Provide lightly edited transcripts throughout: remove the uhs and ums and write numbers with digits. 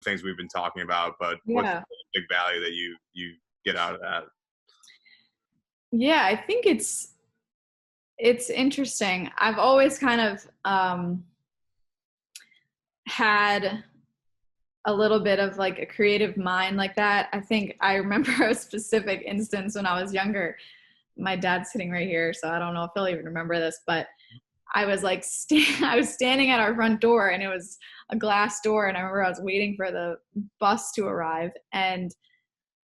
things we've been talking about, but what's Yeah. the big value that you get out of that? Yeah, I think it's interesting. I've always kind of had a little bit of like a creative mind like that. I think I remember a specific instance when I was younger. My dad's sitting right here, so I don't know if he'll even remember this, but I was like I was standing at our front door, and it was a glass door, and I remember I was waiting for the bus to arrive, and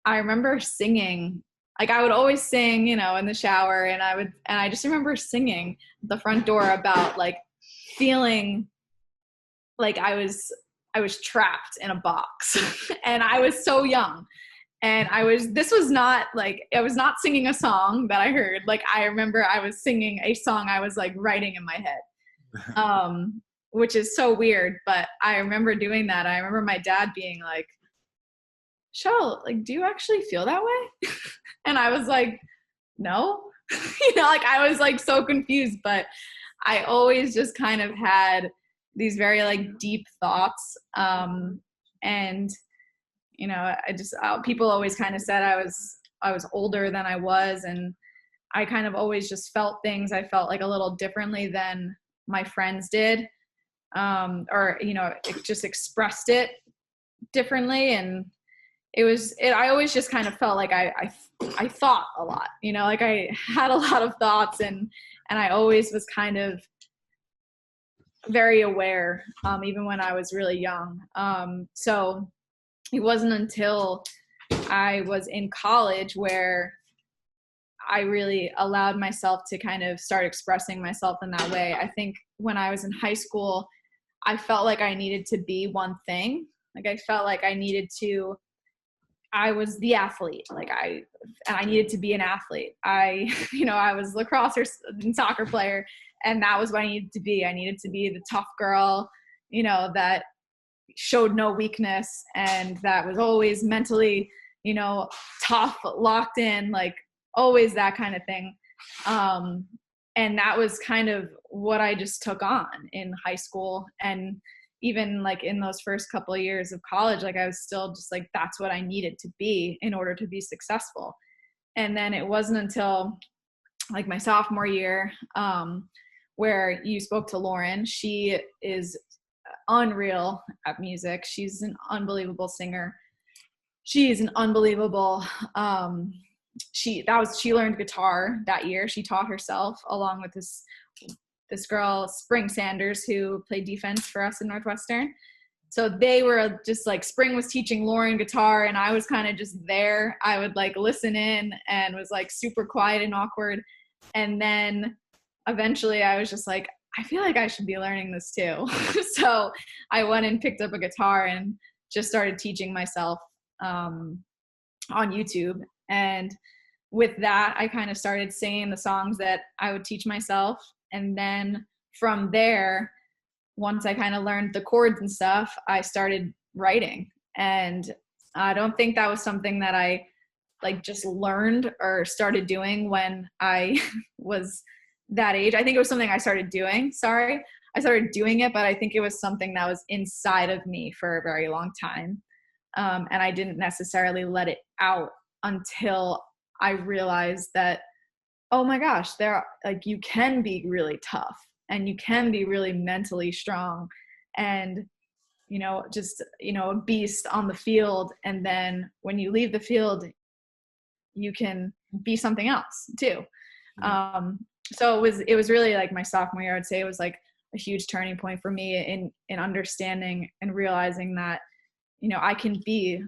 I remember singing. Like I would always sing, in the shower, and I just remember singing at the front door about like feeling like I was trapped in a box. And I was so young. And this was not like, I was not singing a song that I heard. Like I remember I was singing a song I was like writing in my head. Which is so weird, but I remember doing that. I remember my dad being like, Shell, like, do you actually feel that way? And I was like, no. Like I was like so confused, but I always just kind of had these very like deep thoughts. And people always kind of said I was older than I was, and I kind of always just felt things. I felt like a little differently than my friends did, or it just expressed it differently, and I always just kind of felt like I thought a lot, like I had a lot of thoughts, and I always was kind of very aware, even when I was really young. So it wasn't until I was in college where I really allowed myself to kind of start expressing myself in that way. I think when I was in high school, I felt like I needed to be one thing. Like I felt like I was the athlete. And I needed to be an athlete. I was lacrosse and soccer player, and that was what I needed to be. I needed to be the tough girl, that showed no weakness, and that was always mentally, tough, locked in, like always that kind of thing. And that was kind of what I just took on in high school, and even like in those first couple of years of college, like I was still just like, that's what I needed to be in order to be successful. And then it wasn't until like my sophomore year, where you spoke to Lauren. She is unreal at music. She's an unbelievable singer. She's an unbelievable, she learned guitar that year. She taught herself along with this girl, Spring Sanders, who played defense for us in Northwestern. So they were just like, Spring was teaching Lauren guitar, and I was kind of just there. I would like listen in and was like super quiet and awkward. And then eventually I was just like, I feel like I should be learning this too. So I went and picked up a guitar and just started teaching myself on YouTube. And with that, I kind of started singing the songs that I would teach myself. And then from there, once I kind of learned the chords and stuff, I started writing. And I don't think that was something that I like just learned or started doing when I was that age. I think it was something I started doing. I started doing it, but I think it was something that was inside of me for a very long time. And I didn't necessarily let it out until I realized that, oh my gosh, you can be really tough, and you can be really mentally strong, and just a beast on the field. And then when you leave the field, you can be something else too. So it was really like my sophomore year. I'd say it was like a huge turning point for me in understanding and realizing that I can be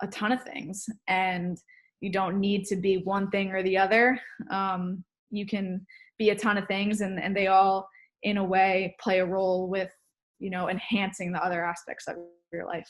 a ton of things, and you don't need to be one thing or the other. You can be a ton of things, and they all in a way play a role with enhancing the other aspects of your life.